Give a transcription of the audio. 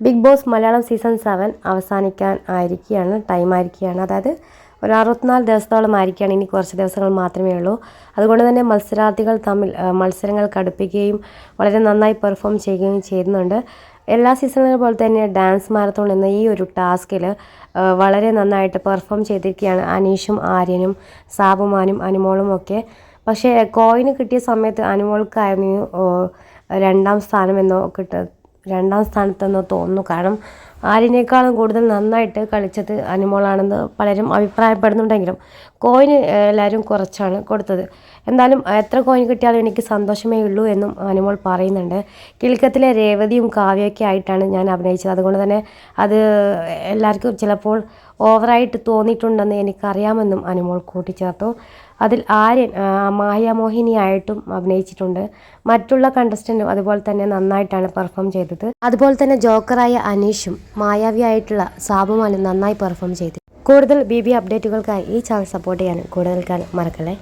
Big boss Malayalam season 7 അവസാനിക്കാൻ ടൈമായിരിക്കുകയാണ്. അതായത് ഒരു 64 ദിവസത്തോളം ആയിരിക്കുകയാണ്. ഇനി കുറച്ച് ദിവസങ്ങൾ മാത്രമേ ഉള്ളൂ. അതുകൊണ്ട് തന്നെ മത്സരാർത്ഥികൾ തമ്മിൽ മത്സരങ്ങൾ കടുപ്പിക്കുകയും വളരെ നന്നായി പെർഫോം ചെയ്യുകയും ചെയ്യുന്നുണ്ട്. എല്ലാ സീസണുകളെ പോലെ തന്നെ ഡാൻസ് മാരത്തോൺ എന്ന ഈ ഒരു ടാസ്കിൽ വളരെ നന്നായിട്ട് പെർഫോം ചെയ്തിരിക്കുകയാണ് അനീഷും ആര്യനും സാബുമാനും അനുമോളും ഒക്കെ. പക്ഷേ കോയിന് കിട്ടിയ സമയത്ത് അനുമോൾക്കായിരുന്നു രണ്ടാം സ്ഥാനത്തെന്നോ തോന്നുന്നു. കാരണം ആര്യനേക്കാളും കൂടുതൽ നന്നായിട്ട് കളിച്ചത് അനുമോളാണെന്ന് പലരും അഭിപ്രായപ്പെടുന്നുണ്ടെങ്കിലും കോയിന് എല്ലാവരും കുറച്ചാണ് കൊടുത്തത്. എന്തായാലും എത്ര കോയിൻ കിട്ടിയാലും എനിക്ക് സന്തോഷമേ ഉള്ളൂ എന്നും അനുമോൾ പറയുന്നുണ്ട്. കിലുക്കത്തിലെ രേവതിയും കാവ്യയൊക്കെ ആയിട്ടാണ് ഞാൻ അഭിനയിച്ചത്. അതുകൊണ്ട് തന്നെ അത് എല്ലാവർക്കും ചിലപ്പോൾ ഓവറായിട്ട് തോന്നിയിട്ടുണ്ടെന്ന് എനിക്കറിയാമെന്നും അനുമോൾ കൂട്ടിച്ചേർത്തു. അതിൽ ആര്യൻ മായാമോഹിനിയായിട്ടും അഭിനയിച്ചിട്ടുണ്ട്. മറ്റുള്ള കണ്ടസ്റ്റൻറ്റും അതുപോലെ തന്നെ നന്നായിട്ടാണ് പെർഫോം ചെയ്തത്. അതുപോലെ തന്നെ ജോക്കറായ അനീഷും മായാവിയായിട്ടുള്ള സാബുമാനും നന്നായി പെർഫോം ചെയ്തു. കൂടുതൽ BB അപ്ഡേറ്റുകൾക്കായി ഈ ചാനൽ സപ്പോർട്ട് ചെയ്യാനും കൂടുതൽ മറക്കല്ലേ.